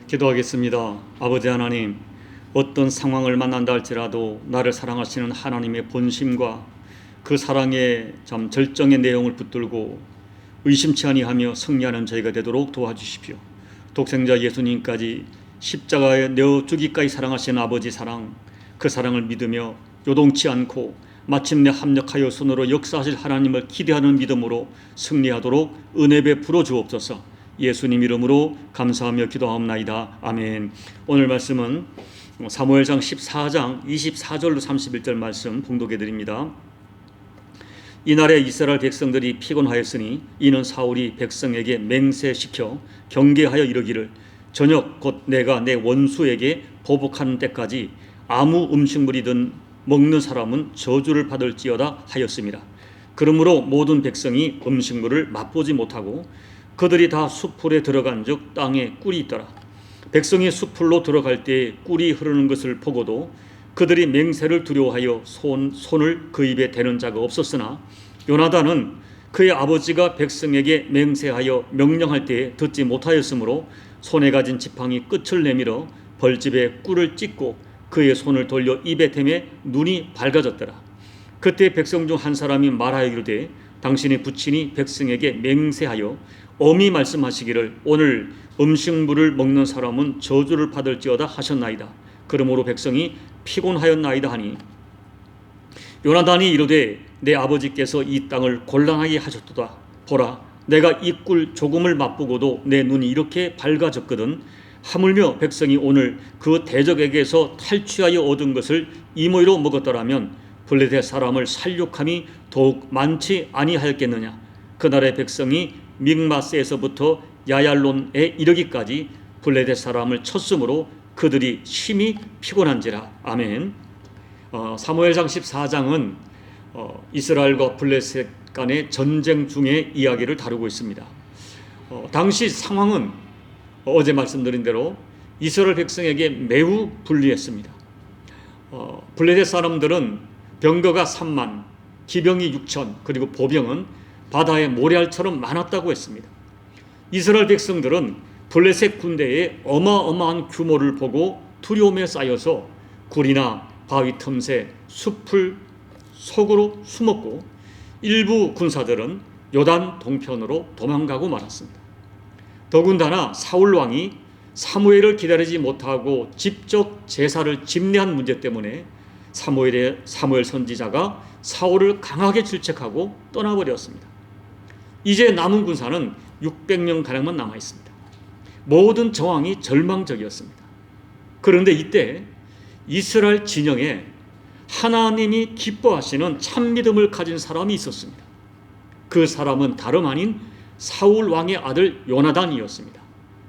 기도하겠습니다. 아버지 하나님, 어떤 상황을 만난다 할지라도 나를 사랑하시는 하나님의 본심과 그 사랑의 참 절정의 내용을 붙들고 의심치 아니하며 승리하는 저희가 되도록 도와주십시오. 독생자 예수님까지 십자가에 내어 주기까지 사랑하시는 아버지 사랑, 그 사랑을 믿으며 요동치 않고 마침내 합력하여 손으로 역사하실 하나님을 기대하는 믿음으로 승리하도록 은혜 베풀어 주옵소서. 예수님 이름으로 감사하며 기도하옵나이다. 아멘. 오늘 말씀은 사무엘상 14장 24절로 31절 말씀 봉독해 드립니다. 이날에 이스라엘 백성들이 피곤하였으니 이는 사울이 백성에게 맹세시켜 경계하여 이르기를 저녁 곧 내가 내 원수에게 보복하는 때까지 아무 음식물이든 먹는 사람은 저주를 받을지어다 하였습니다. 그러므로 모든 백성이 음식물을 맛보지 못하고 그들이 다 숲풀에 들어간즉 땅에 꿀이 있더라. 백성이 숲풀로 들어갈 때에 꿀이 흐르는 것을 보고도 그들이 맹세를 두려워하여 손을 그 입에 대는 자가 없었으나 요나단은 그의 아버지가 백성에게 맹세하여 명령할 때에 듣지 못하였으므로 손에 가진 지팡이 끝을 내밀어 벌집에 꿀을 찢고 그의 손을 돌려 입에 대매 눈이 밝아졌더라. 그때 백성 중 한 사람이 말하여 이르되 당신의 부친이 백성에게 맹세하여 엄히 말씀하시기를 오늘 음식물을 먹는 사람은 저주를 받을지어다 하셨나이다. 그러므로 백성이 피곤하였나이다 하니 요나단이 이르되 내 아버지께서 이 땅을 곤란하게 하셨도다. 보라, 내가 이 꿀 조금을 맛보고도 내 눈이 이렇게 밝아졌거든. 하물며 백성이 오늘 그 대적에게서 탈취하여 얻은 것을 이모이로 먹었더라면 블레셋 사람을 살육함이 더욱 많지 아니하였겠느냐. 그날의 백성이 믹마스에서부터 야얄론에 이르기까지 블레셋 사람을 쳤으므로 그들이 심히 피곤한지라. 아멘. 사무엘상 14장은 이스라엘과 블레셋 간의 전쟁 중의 이야기를 다루고 있습니다. 당시 상황은 어제 말씀드린 대로 이스라엘 백성에게 매우 불리했습니다. 블레셋 사람들은 병거가 3만, 기병이 6천, 그리고 보병은 바다의 모래알처럼 많았다고 했습니다. 이스라엘 백성들은 블레셋 군대의 어마어마한 규모를 보고 두려움에 쌓여서 굴이나 바위 틈새, 숲을 속으로 숨었고 일부 군사들은 요단 동편으로 도망가고 말았습니다. 더군다나 사울 왕이 사무엘을 기다리지 못하고 직접 제사를 집례한 문제 때문에 사무엘 선지자가 사울을 강하게 질책하고 떠나버렸습니다. 이제 남은 군사는 600명 가량만 남아 있습니다. 모든 정황이 절망적이었습니다. 그런데 이때 이스라엘 진영에 하나님이 기뻐하시는 참믿음을 가진 사람이 있었습니다. 그 사람은 다름 아닌 사울 왕의 아들 요나단이었습니다.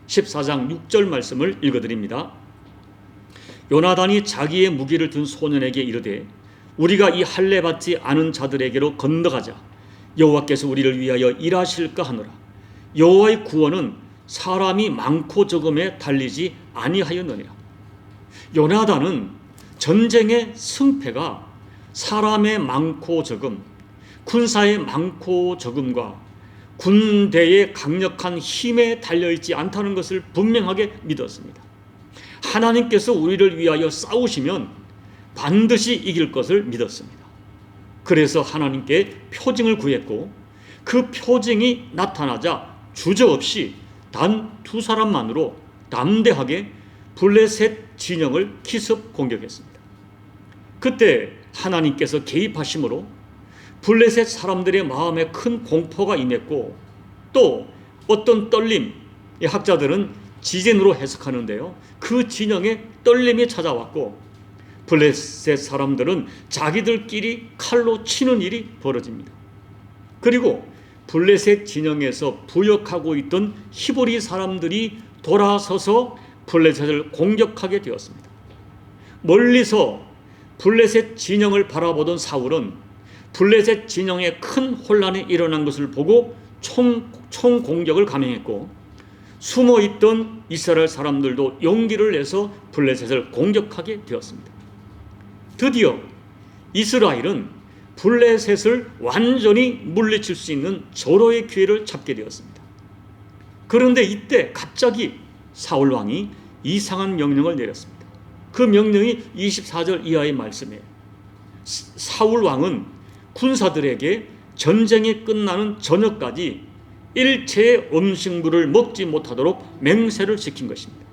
14장 6절 말씀을 읽어드립니다. 요나단이 자기의 무기를 든 소년에게 이르되 우리가 이 할례 받지 않은 자들에게로 건너가자. 여호와께서 우리를 위하여 일하실까 하노라. 여호와의 구원은 사람이 많고 적음에 달리지 아니하였느니라. 요나단은 전쟁의 승패가 사람의 많고 적음, 군사의 많고 적음과 군대의 강력한 힘에 달려있지 않다는 것을 분명하게 믿었습니다. 하나님께서 우리를 위하여 싸우시면 반드시 이길 것을 믿었습니다. 그래서 하나님께 표징을 구했고 그 표징이 나타나자 주저없이 단 2사람만으로 담대하게 블레셋 진영을 기습 공격했습니다. 그때 하나님께서 개입하심으로 블레셋 사람들의 마음에 큰 공포가 임했고 또 어떤 떨림, 학자들은 지진으로 해석하는데요. 그 진영에 떨림이 찾아왔고 블레셋 사람들은 자기들끼리 칼로 치는 일이 벌어집니다. 그리고 블레셋 진영에서 부역하고 있던 히브리 사람들이 돌아서서 블레셋을 공격하게 되었습니다. 멀리서 블레셋 진영을 바라보던 사울은 블레셋 진영에 큰 혼란이 일어난 것을 보고 총 공격을 감행했고 숨어있던 이스라엘 사람들도 용기를 내서 블레셋을 공격하게 되었습니다. 드디어 이스라엘은 블레셋을 완전히 물리칠 수 있는 절호의 기회를 잡게 되었습니다. 그런데 이때 갑자기 사울 왕이 이상한 명령을 내렸습니다. 그 명령이 24절 이하의 말씀이에요. 사울 왕은 군사들에게 전쟁이 끝나는 저녁까지 일체의 음식물을 먹지 못하도록 맹세를 시킨 것입니다.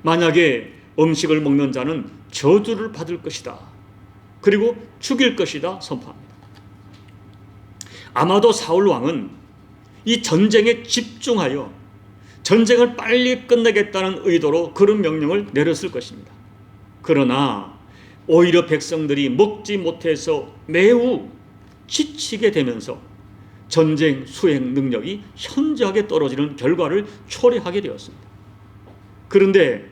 만약에 음식을 먹는 자는 저주를 받을 것이다, 그리고 죽일 것이다 선포합니다. 아마도 사울 왕은 이 전쟁에 집중하여 전쟁을 빨리 끝내겠다는 의도로 그런 명령을 내렸을 것입니다. 그러나 오히려 백성들이 먹지 못해서 매우 지치게 되면서 전쟁 수행 능력이 현저하게 떨어지는 결과를 초래하게 되었습니다. 그런데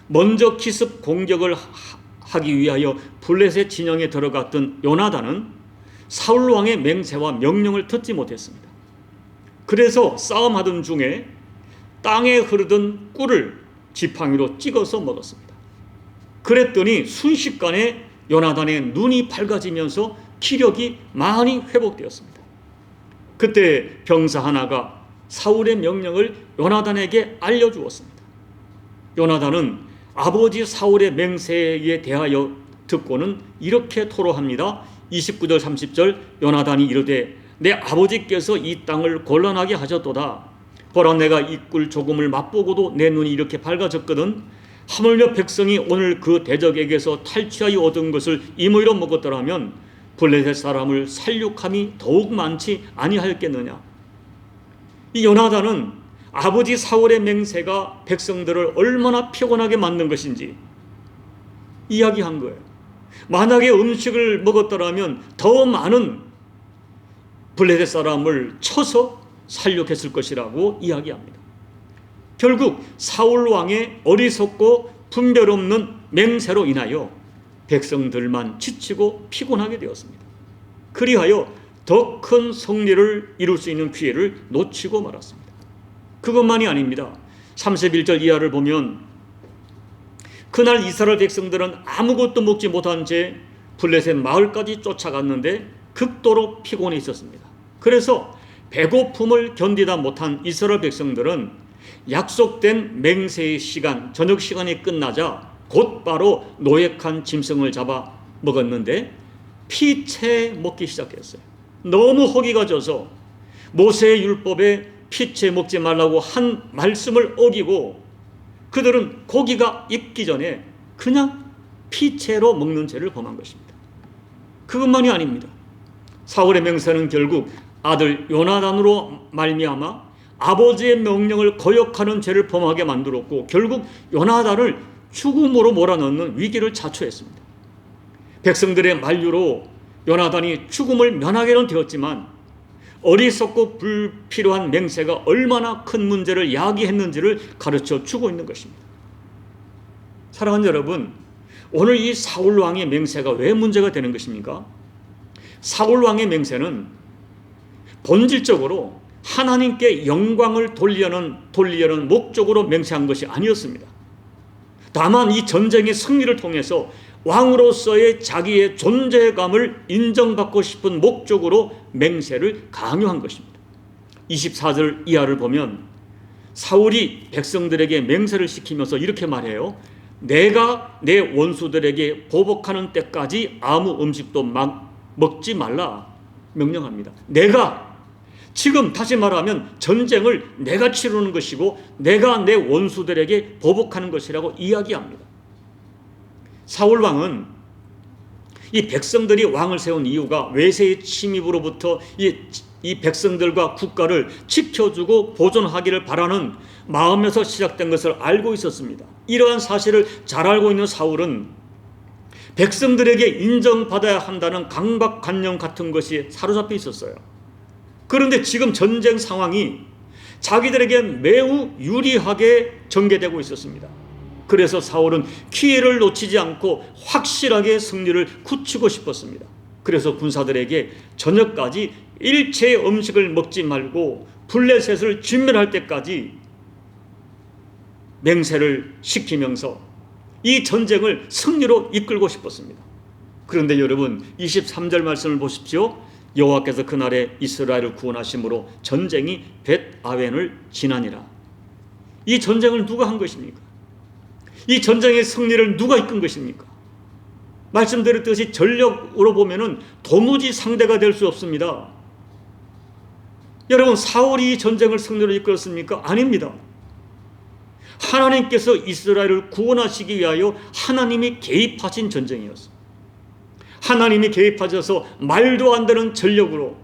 먼저 기습 공격을 하기 위하여 블레셋 진영에 들어갔던 요나단은 사울 왕의 맹세와 명령을 듣지 못했습니다. 그래서 싸움하던 중에 땅에 흐르던 꿀을 지팡이로 찍어서 먹었습니다. 그랬더니 순식간에 요나단의 눈이 밝아지면서 기력이 많이 회복되었습니다. 그때 병사 하나가 사울의 명령을 요나단에게 알려주었습니다. 요나단은 아버지 사울의 맹세에 대하여 듣고는 이렇게 토로합니다. 29절 30절 요나단이 이르되 내 아버지께서 이 땅을 곤란하게 하셨도다. 보라, 내가 이 꿀 조금을 맛보고도 내 눈이 이렇게 밝아졌거든. 하물며 백성이 오늘 그 대적에게서 탈취하여 얻은 것을 임의로 먹었더라면 블레셋 사람을 살육함이 더욱 많지 아니하였겠느냐. 이 요나단은 아버지 사울의 맹세가 백성들을 얼마나 피곤하게 만든 것인지 이야기한 거예요. 만약에 음식을 먹었더라면 더 많은 블레셋 사람을 쳐서 살육했을 것이라고 이야기합니다. 결국 사울 왕의 어리석고 분별 없는 맹세로 인하여 백성들만 지치고 피곤하게 되었습니다. 그리하여 더 큰 승리를 이룰 수 있는 기회를 놓치고 말았습니다. 그것만이 아닙니다. 31절 이하를 보면 그날 이스라엘 백성들은 아무것도 먹지 못한 채 블레셋 마을까지 쫓아갔는데 극도로 피곤해 있었습니다. 그래서 배고픔을 견디다 못한 이스라엘 백성들은 약속된 맹세의 시간, 저녁 시간이 끝나자 곧바로 노획한 짐승을 잡아 먹었는데 피채 먹기 시작했어요. 너무 허기가 져서 모세의 율법에 피채 먹지 말라고 한 말씀을 어기고 그들은 고기가 익기 전에 그냥 피채로 먹는 죄를 범한 것입니다. 그것만이 아닙니다. 사울의 맹세는 결국 아들 요나단으로 말미암아 아버지의 명령을 거역하는 죄를 범하게 만들었고 결국 요나단을 죽음으로 몰아넣는 위기를 자초했습니다. 백성들의 만류로 요나단이 죽음을 면하게는 되었지만 어리석고 불필요한 맹세가 얼마나 큰 문제를 야기했는지를 가르쳐 주고 있는 것입니다. 사랑하는 여러분, 오늘 이 사울 왕의 맹세가 왜 문제가 되는 것입니까? 사울 왕의 맹세는 본질적으로 하나님께 영광을 돌리려는 목적으로 맹세한 것이 아니었습니다. 다만 이 전쟁의 승리를 통해서 왕으로서의 자기의 존재감을 인정받고 싶은 목적으로 맹세를 강요한 것입니다. 24절 이하를 보면 사울이 백성들에게 맹세를 시키면서 이렇게 말해요. 내가 내 원수들에게 보복하는 때까지 아무 음식도 먹지 말라 명령합니다. 내가 지금 다시 말하면 전쟁을 내가 치르는 것이고 내가 내 원수들에게 보복하는 것이라고 이야기합니다. 사울 왕은 이 백성들이 왕을 세운 이유가 외세의 침입으로부터 이 백성들과 국가를 지켜주고 보존하기를 바라는 마음에서 시작된 것을 알고 있었습니다. 이러한 사실을 잘 알고 있는 사울은 백성들에게 인정받아야 한다는 강박관념 같은 것이 사로잡혀 있었어요. 그런데 지금 전쟁 상황이 자기들에게 매우 유리하게 전개되고 있었습니다. 그래서 사울은 기회를 놓치지 않고 확실하게 승리를 굳히고 싶었습니다. 그래서 군사들에게 저녁까지 일체의 음식을 먹지 말고 블레셋을 진멸할 때까지 맹세를 시키면서 이 전쟁을 승리로 이끌고 싶었습니다. 그런데 여러분 23절 말씀을 보십시오. 여호와께서 그날에 이스라엘을 구원하심으로 전쟁이 벳아웬을 지나니라. 이 전쟁을 누가 한 것입니까? 이 전쟁의 승리를 누가 이끈 것입니까? 말씀드렸듯이 전력으로 보면은 도무지 상대가 될 수 없습니다. 여러분, 사울이 이 전쟁을 승리로 이끌었습니까? 아닙니다. 하나님께서 이스라엘을 구원하시기 위하여 하나님이 개입하신 전쟁이었습니다. 하나님이 개입하셔서 말도 안 되는 전력으로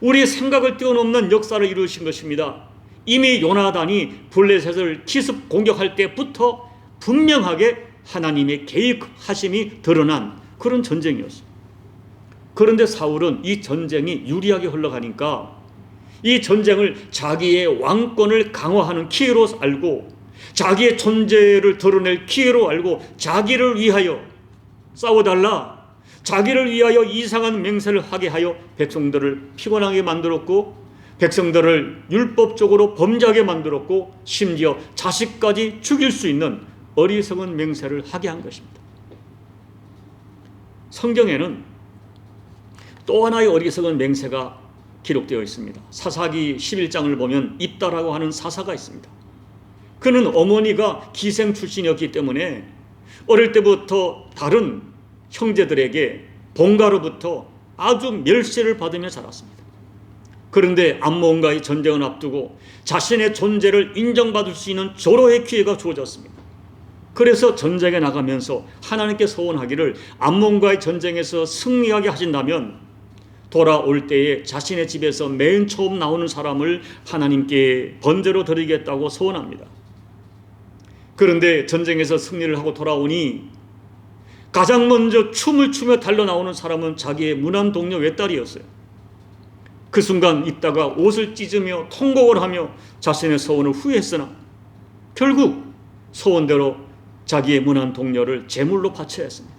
우리의 생각을 뛰어넘는 역사를 이루신 것입니다. 이미 요나단이 블레셋을 기습 공격할 때부터 분명하게 하나님의 개입하심이 드러난 그런 전쟁이었습니다. 그런데 사울은 이 전쟁이 유리하게 흘러가니까 이 전쟁을 자기의 왕권을 강화하는 기회로 알고, 자기의 존재를 드러낼 기회로 알고, 자기를 위하여 싸워달라, 자기를 위하여 이상한 맹세를 하게 하여 백성들을 피곤하게 만들었고, 백성들을 율법적으로 범죄하게 만들었고, 심지어 자식까지 죽일 수 있는 어리석은 맹세를 하게 한 것입니다. 성경에는 또 하나의 어리석은 맹세가 기록되어 있습니다. 사사기 11장을 보면 입다라고 하는 사사가 있습니다. 그는 어머니가 기생 출신이었기 때문에 어릴 때부터 다른 형제들에게 본가로부터 아주 멸시를 받으며 자랐습니다. 그런데 암몬과의 전쟁을 앞두고 자신의 존재를 인정받을 수 있는 절호의 기회가 주어졌습니다. 그래서 전쟁에 나가면서 하나님께 소원하기를 암몬과의 전쟁에서 승리하게 하신다면 돌아올 때에 자신의 집에서 맨 처음 나오는 사람을 하나님께 번제로 드리겠다고 소원합니다. 그런데 전쟁에서 승리를 하고 돌아오니 가장 먼저 춤을 추며 달려 나오는 사람은 자기의 무난 동료 외딸이었어요. 그 순간 입다가 옷을 찢으며 통곡을 하며 자신의 소원을 후회했으나 결국 소원대로 자기의 무난 동료를 제물로 바쳐야 했습니다.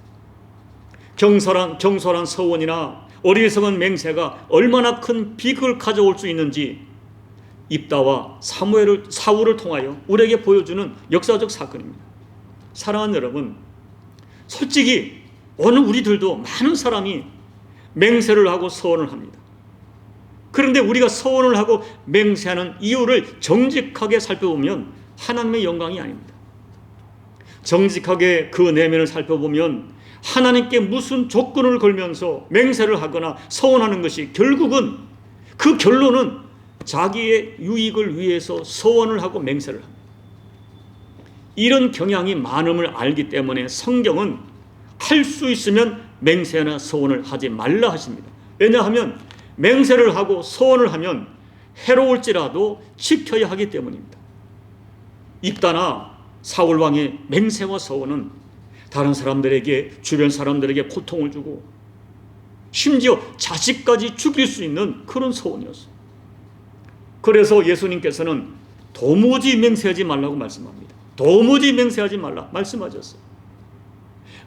경솔한 소원이나 어리석은 맹세가 얼마나 큰 비극을 가져올 수 있는지 입다와 사울을 통하여 우리에게 보여주는 역사적 사건입니다. 사랑하는 여러분, 솔직히 오늘 우리들도 많은 사람이 맹세를 하고 소원을 합니다. 그런데 우리가 소원을 하고 맹세하는 이유를 정직하게 살펴보면 하나님의 영광이 아닙니다. 정직하게 그 내면을 살펴보면 하나님께 무슨 조건을 걸면서 맹세를 하거나 소원하는 것이 결국은 그 결론은 자기의 유익을 위해서 소원을 하고 맹세를 합니다. 이런 경향이 많음을 알기 때문에 성경은 할 수 있으면 맹세나 소원을 하지 말라 하십니다. 왜냐하면 맹세를 하고 소원을 하면 해로울지라도 지켜야 하기 때문입니다. 입다나 사울 왕의 맹세와 소원은 다른 사람들에게, 주변 사람들에게 고통을 주고 심지어 자식까지 죽일 수 있는 그런 소원이었어요. 그래서 예수님께서는 도무지 맹세하지 말라고 말씀합니다. 도무지 맹세하지 말라 말씀하셨어요.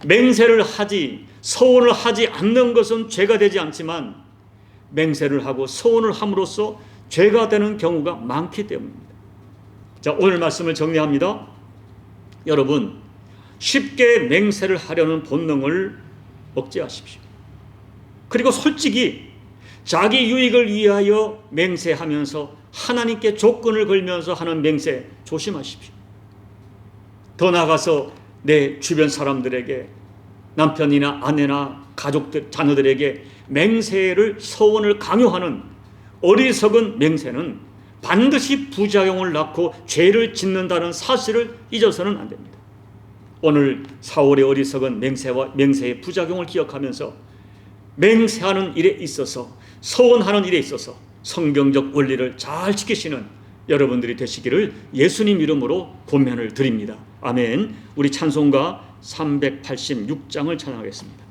맹세를 하지, 소원을 하지 않는 것은 죄가 되지 않지만 맹세를 하고 소원을 함으로써 죄가 되는 경우가 많기 때문입니다. 자, 오늘 말씀을 정리합니다. 여러분, 쉽게 맹세를 하려는 본능을 억제하십시오. 그리고 솔직히 자기 유익을 위하여 맹세하면서 하나님께 조건을 걸면서 하는 맹세 조심하십시오. 더 나아가서 내 주변 사람들에게, 남편이나 아내나 가족들, 자녀들에게 맹세를, 소원을 강요하는 어리석은 맹세는 반드시 부작용을 낳고 죄를 짓는다는 사실을 잊어서는 안 됩니다. 오늘 사울의 어리석은 맹세의 부작용을 기억하면서 맹세하는 일에 있어서, 소원하는 일에 있어서 성경적 원리를 잘 지키시는 여러분들이 되시기를 예수님 이름으로 권면을 드립니다. 아멘. 우리 찬송가 386장을 찬양하겠습니다.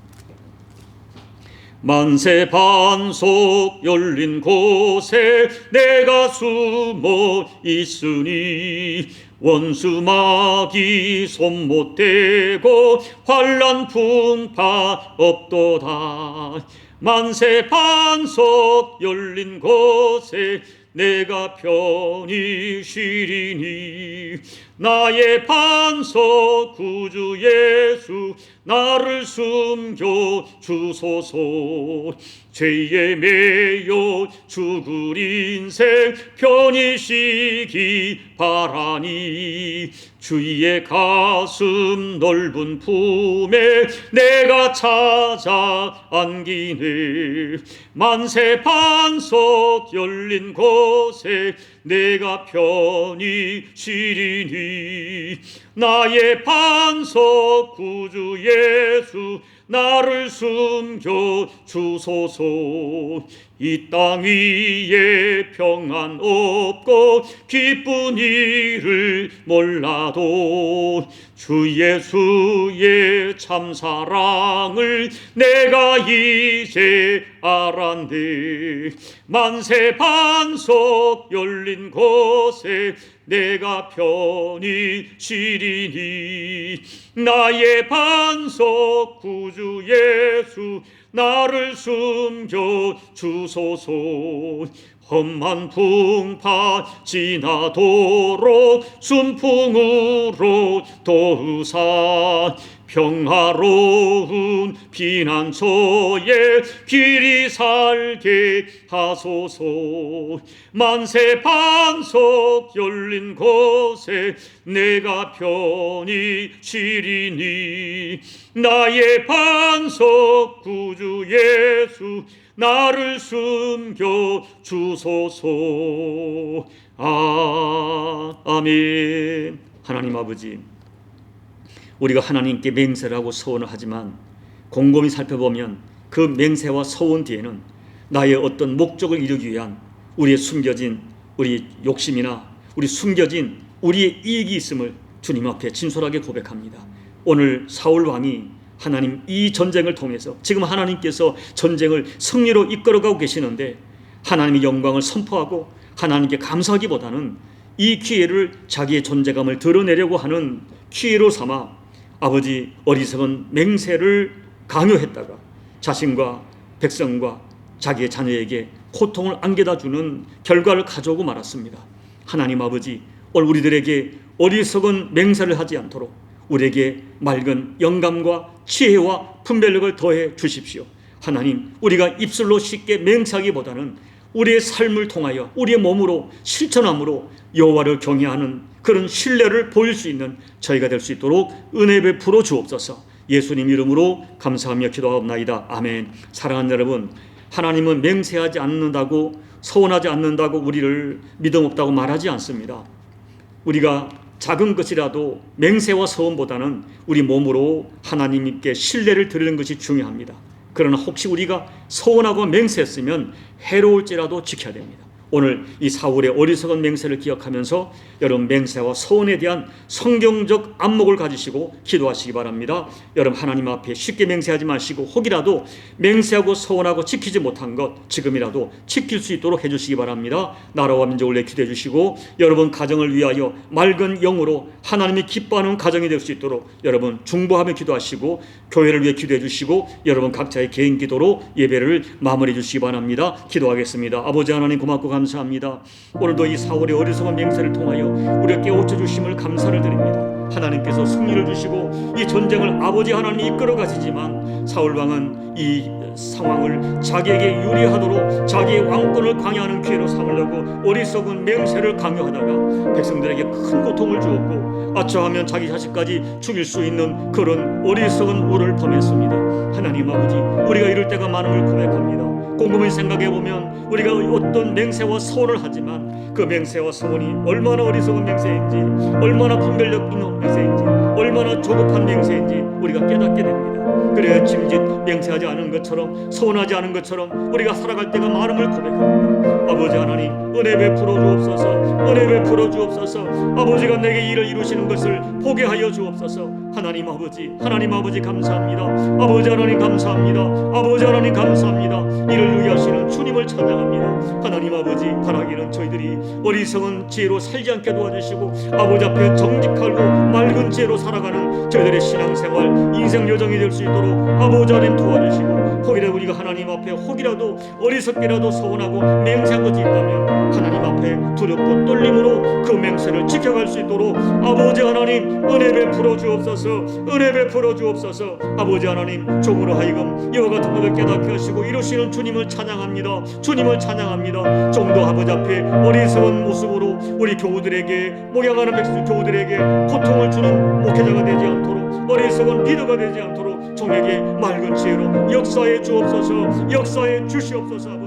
만세 반석 열린 곳에 내가 숨어 있으니 원수 마귀 손 못 대고 환난 풍파 없도다. 만세 반석 열린 곳에 내가 편히 쉬리니 나의 반석 구주 예수 나를 숨겨 주소서. 죄에 매여 죽을 인생 편히 쉬기 바라니 주의 가슴 넓은 품에 내가 찾아 안기네. 만세 반석 열린 곳에 내가 편히 쉬리니 나의 반석 구주 예수 나를 숨겨 주소서. 이 땅 위에 평안 없고 기쁜 일을 몰라도 주 예수의 참 사랑을 내가 이제 알았네. 만세 반석 열린 곳에 내가 편히 쉬리니 나의 반석 구주 예수 나를 숨겨 주소서. 험한 풍파 지나도록 순풍으로 도우사 평화로운 피난처에 길이 살게 하소서. 만세 반석 열린 곳에 내가 편히 쉬리니 나의 반석 구주 예수 나를 숨겨 주소서. 아멘. 하나님 아버지, 우리가 하나님께 맹세를 하고 서원을 하지만 곰곰이 살펴보면 그 맹세와 서원 뒤에는 나의 어떤 목적을 이루기 위한 우리의 숨겨진 우리 욕심이나 우리 숨겨진 우리의 이익이 있음을 주님 앞에 진솔하게 고백합니다. 오늘 사울 왕이 하나님 이 전쟁을 통해서 지금 하나님께서 전쟁을 승리로 이끌어가고 계시는데 하나님의 영광을 선포하고 하나님께 감사하기보다는 이 기회를 자기의 존재감을 드러내려고 하는 기회로 삼아 아버지 어리석은 맹세를 강요했다가 자신과 백성과 자기의 자녀에게 고통을 안겨다 주는 결과를 가져오고 말았습니다. 하나님 아버지, 오늘 우리들에게 어리석은 맹세를 하지 않도록 우리에게 맑은 영감과 지혜와 분별력을 더해 주십시오. 하나님, 우리가 입술로 쉽게 맹세하기보다는 우리의 삶을 통하여 우리의 몸으로 실천함으로 여호와를 경외하는 그런 신뢰를 보일 수 있는 저희가 될 수 있도록 은혜 베풀어 주옵소서. 예수님 이름으로 감사하며 기도하옵나이다. 아멘. 사랑하는 여러분, 하나님은 맹세하지 않는다고 서원하지 않는다고 우리를 믿음 없다고 말하지 않습니다. 우리가 작은 것이라도 맹세와 서원보다는 우리 몸으로 하나님께 신뢰를 드리는 것이 중요합니다. 그러나 혹시 우리가 서원하고 맹세했으면 해로울지라도 지켜야 됩니다. 오늘 이 사울의 어리석은 맹세를 기억하면서 여러분 맹세와 서원에 대한 성경적 안목을 가지시고 기도하시기 바랍니다. 여러분 하나님 앞에 쉽게 맹세하지 마시고 혹이라도 맹세하고 서원하고 지키지 못한 것 지금이라도 지킬 수 있도록 해주시기 바랍니다. 나라와 민족을 위해 기도해 주시고 여러분 가정을 위하여 맑은 영으로 하나님이 기뻐하는 가정이 될 수 있도록 여러분 중보하며 기도하시고 교회를 위해 기도해 주시고 여러분 각자의 개인 기도로 예배를 마무리해 주시기 바랍니다. 기도하겠습니다. 아버지 하나님 고맙고 감사합니다. 오늘도 이 사울의 어리석은 맹세를 통하여 우리가 깨우쳐 주심을 감사를 드립니다. 하나님께서 승리를 주시고 이 전쟁을 아버지 하나님이 이끌어 가시지만 사울왕은 이 상황을 자기에게 유리하도록 자기의 왕권을 강요하는 기회로 삼으려고 어리석은 맹세를 강요하다가 백성들에게 큰 고통을 주었고 아차하면 자기 자식까지 죽일 수 있는 그런 어리석은 우를 범했습니다. 하나님 아버지, 우리가 이럴 때가 많음을 고백합니다. 곰곰이 생각해보면 우리가 어떤 맹세와 서원을 하지만 그 맹세와 서원이 얼마나 어리석은 맹세인지 얼마나 분별력 있는 맹세인지 얼마나 조급한 맹세인지 우리가 깨닫게 됩니다. 그래야 짐짓 맹세하지 않은 것처럼 서원하지 않은 것처럼 우리가 살아갈 때가 많음을 고백합니다. 아버지 하나님 은혜 베풀어 주옵소서. 은혜 베풀어 주옵소서. 아버지가 내게 일을 이루시는 것을 보게 하여 주옵소서. 하나님 아버지 감사합니다. 아버지 하나님 감사합니다. 아버지 하나님 감사합니다. 이를 위해 하시는 주님을 찬양합니다. 하나님 아버지 바라기는 저희들이 어리석은 지혜로 살지 않게 도와주시고 아버지 앞에 정직하고 맑은 지혜로 살아가는 저희들의 신앙생활, 인생 여정이 될 수 있도록 아버지 하나님 도와주시고, 혹이라도 우리가 하나님 앞에 혹이라도 어리석게라도 서운하고 맹세한 것이 있다면 하나님 앞에 두렵고 떨림으로 그 맹세를 지켜갈 수 있도록 아버지 하나님 은혜 베풀어 주옵소서. 은혜 베풀어 주옵소서. 아버지 하나님, 종으로 하여금 이와 같은 것을 깨닫게 하시고 이루시는 주님을 찬양합니다. 주님을 찬양합니다. 종도 아버지 앞에 어리석은 모습으로 우리 교우들에게, 목양하는 백성 교우들에게 고통을 주는 목회자가 되지 않도록, 어리석은 리더가 되지 않도록 종에게 맑은 지혜로 역사해 주옵소서. 역사해 주시옵소서.